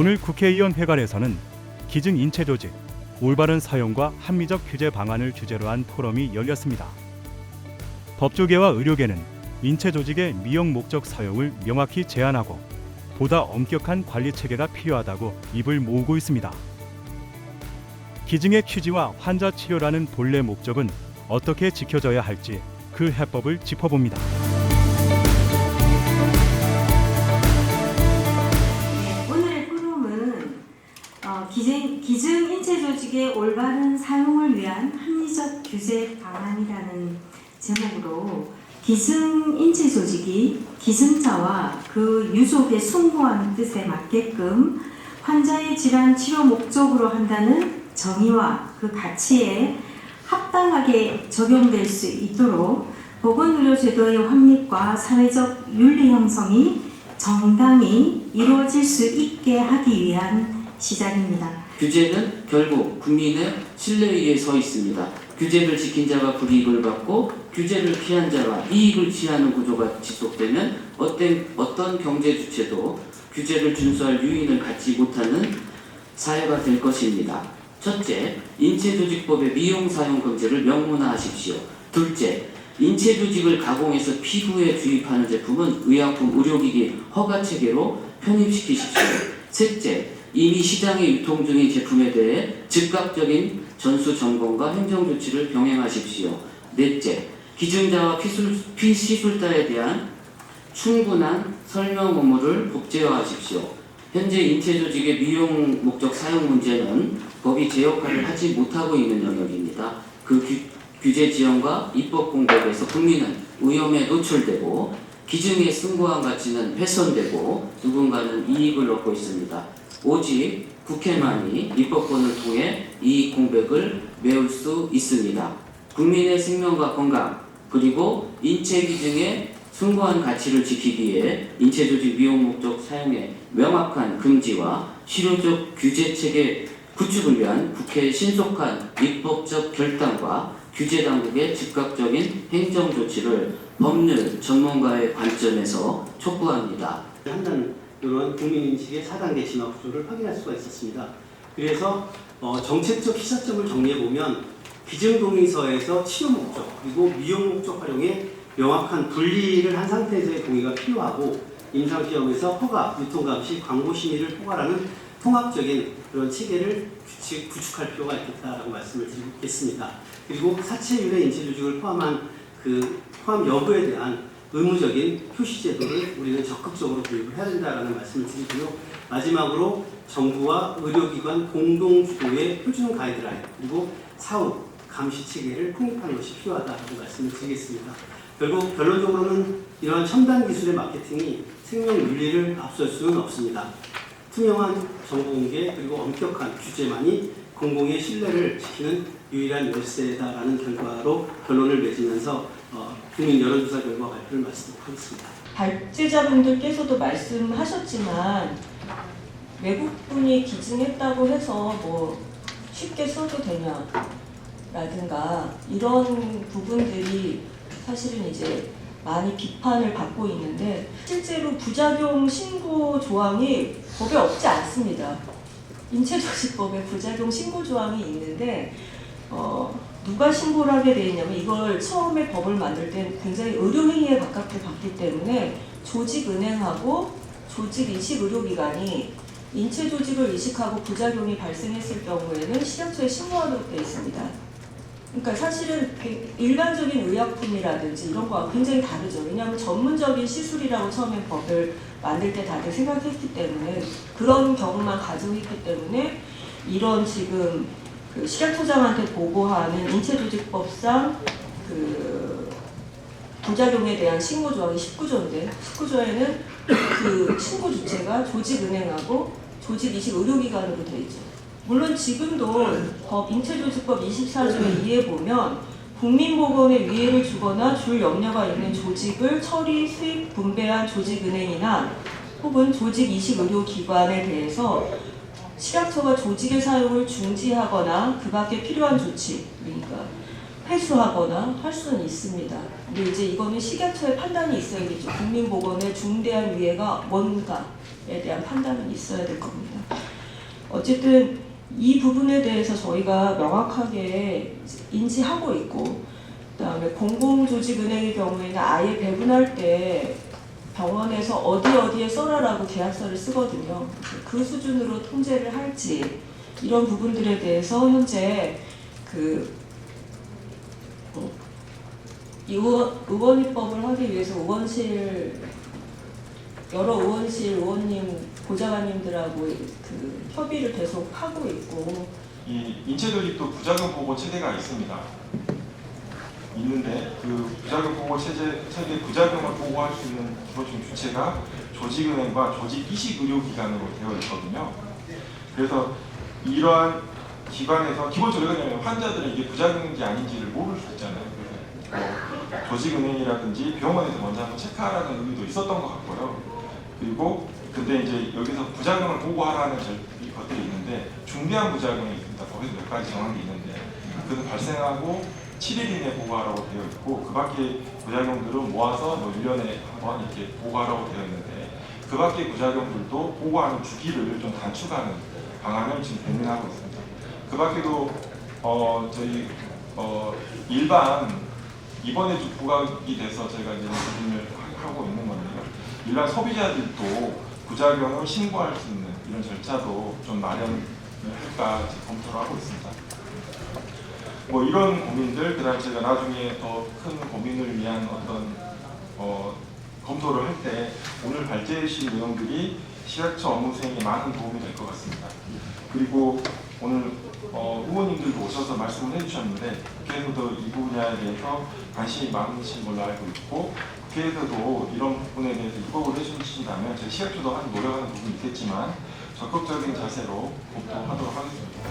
오늘 국회의원 회관에서는 기증 인체 조직 올바른 사용과 합리적 규제 방안을 주제로 한 토론이 열렸습니다. 법조계와 의료계는 인체 조직의 미용 목적 사용을 명확히 제한하고 보다 엄격한 관리 체계가 필요하다고 입을 모으고 있습니다. 기증의 취지와 환자 치료라는 본래 목적은 어떻게 지켜져야 할지 그 해법을 짚어봅니다. 오늘의 포럼은 기증 인체 조직의 올바른 사용을 위한 합리적 규제 방안이라는 제목으로 기증 인체 조직이 기증자와 그 유족의 숭고한 뜻에 맞게끔 환자의 질환 치료 목적으로 한다는 정의와 그 가치에 합당하게 적용될 수 있도록 보건의료제도의 확립과 사회적 윤리 형성이 정당히 이루어질 수 있게 하기 위한 시작입니다. 규제는 결국 국민의 신뢰 위에 서 있습니다. 규제를 지킨 자가 불이익을 받고 규제를 피한 자가 이익을 취하는 구조가 지속되면 어떤 경제 주체도 규제를 준수할 유인을 갖지 못하는 사회가 될 것입니다. 첫째, 인체조직법의 미용사용 금지를 명문화하십시오. 둘째, 인체조직을 가공해서 피부에 주입하는 제품은 의약품, 의료기기 허가체계로 편입시키십시오. 셋째, 이미 시장에 유통 중인 제품에 대해 즉각적인 전수 점검과 행정조치를 병행하십시오. 넷째, 기증자와 피시술자에 대한 충분한 설명 의무를 법제화하십시오. 현재 인체조직의 미용 목적 사용 문제는 법이 제 역할을 하지 못하고 있는 영역입니다. 그 규제 지연과 입법 공백에서 국민은 위험에 노출되고 기증의 숭고한 가치는 훼손되고 누군가는 이익을 얻고 있습니다. 오직 국회만이 입법권을 통해 이익 공백을 메울 수 있습니다. 국민의 생명과 건강 그리고 인체 기증의 숭고한 가치를 지키기 위해 인체조직 미용 목적 사용의 명확한 금지와 실효적 규제 체계 구축을 위한 국회의 신속한 입법적 결단과 규제 당국의 즉각적인 행정 조치를 법률 전문가의 관점에서 촉구합니다. 이런 국민인식의 4단계 진화 구조를 확인할 수가 있었습니다. 그래서 정책적 시사점을 정리해보면 기증동의서에서 치료 목적 그리고 미용 목적 활용에 명확한 분리를 한 상태에서의 동의가 필요하고 임상시험에서 허가, 유통감시, 광고심의를 포괄하는 통합적인 그런 체계를 구축할 필요가 있겠다라고 말씀을 드리겠습니다. 그리고 사체율의 인체조직을 포함한 포함 여부에 대한 의무적인 표시 제도를 우리는 적극적으로 도입을 해야 된다라는 말씀을 드리고요. 마지막으로 정부와 의료기관 공동 주도의 표준 가이드라인 그리고 사후 감시 체계를 통입하는 것이 필요하다고 말씀을 드리겠습니다. 결국 결론적으로는 이러한 첨단 기술의 마케팅이 생명 윤리를 앞설 수는 없습니다. 투명한 정보 공개 그리고 엄격한 규제만이 공공의 신뢰를 지키는 유일한 열쇠다라는 결론을 맺으면서 국민 여론조사 결과 발표를 마치도록 하겠습니다. 발제자분들께서도 말씀하셨지만 외국분이 기증했다고 해서 뭐 쉽게 써도 되냐라든가 이런 부분들이 사실은 이제 많이 비판을 받고 있는데 실제로 부작용 신고 조항이 법에 없지 않습니다. 인체조직법에 부작용 신고 조항이 있는데 누가 신고를 하게 돼 있냐면 이걸 처음에 법을 만들 때 굉장히 의료행위에 가깝게 봤기 때문에 조직은행하고 조직이식의료기관이 인체조직을 이식하고 부작용이 발생했을 경우에는 식약처에 신고하도록 되어 있습니다. 그러니까 사실은 일반적인 의약품이라든지 이런 거와 굉장히 다르죠. 왜냐하면 전문적인 시술이라고 처음에 법을 만들 때 다들 생각했기 때문에 그런 경우만 가지고 있기 때문에 이런 지금 그 식약처장한테 보고하는 인체조직법상 그 부작용에 대한 신고 조항이 19조인데 19조에는 그 신고 주체가 조직은행하고 조직이식의료기관으로 되어 있죠. 물론 지금도 인체조직법 24조에 의해 보면 국민보건에 위해를 주거나 줄 염려가 있는 조직을 처리, 수입, 분배한 조직은행이나 혹은 조직이식의료기관에 대해서 식약처가 조직의 사용을 중지하거나 그 밖에 필요한 조치, 그러니까 회수하거나 할 수는 있습니다. 근데 이제 이거는 식약처의 판단이 있어야겠죠. 국민보건의 중대한 위해가 뭔가에 대한 판단은 있어야 될 겁니다. 어쨌든 이 부분에 대해서 저희가 명확하게 인지하고 있고, 그다음에 공공조직은행의 경우에는 아예 배분할 때 병원에서 어디에 써라라고 계약서를 쓰거든요. 그 수준으로 통제를 할지 이런 부분들에 대해서 현재 의원 입법을 하기 위해서 여러 의원실 의원님 보좌관님들하고 협의를 계속 하고 있고. 이 인체조직도 부작용 보고 체계가 있는데 그 부작용 보고 체계 부작용을 보고할 수 있는 기본적인 주체가 조직은행과 조직 이식 의료기관으로 되어 있거든요. 그래서 이러한 기관에서 기본적으로 왜냐하면 환자들은 이게 부작용인지 아닌지를 모를 수 있잖아요. 그래서 조직은행이라든지 병원에서 먼저 한번 체크하라는 의미도 있었던 것 같고요. 그리고 근데 이제 여기서 부작용을 보고하라는 것들이 있는데 중대한 부작용이 있습니다. 거기서 몇 가지 정한 게 있는데 그것은 발생하고 7일 이내 보고하라고 되어 있고 그 밖에 부작용들은 모아서 뭐 1년에 한번 이렇게 보고하라고 되어 있는데 그 밖에 부작용들도 보고하는 주기를 좀 단축하는 방안을 지금 고민하고 있습니다. 그 밖에도 저희 일반 이번에 부각이 돼서 제가 이제 고민을 하고 있는 건데요. 일반 소비자들도 부작용을 신고할 수 있는 이런 절차도 좀 마련을 할까 검토를 하고 있습니다. 뭐 이런 고민들, 그다음에 제가 나중에 더 큰 고민을 위한 어떤 검토를 할 때 오늘 발제해 주신 내용들이 식약처 업무 수행에 많은 도움이 될 것 같습니다. 그리고 오늘 의원님들도 오셔서 말씀을 해주셨는데 국회에서도 이 분야에 대해서 관심이 많으신 걸로 알고 있고 국회에서도 이런 부분에 대해서 입법을 해주신다면 저희 식약처도 노력하는 부분이 있겠지만 적극적인 자세로 검토하도록 하겠습니다.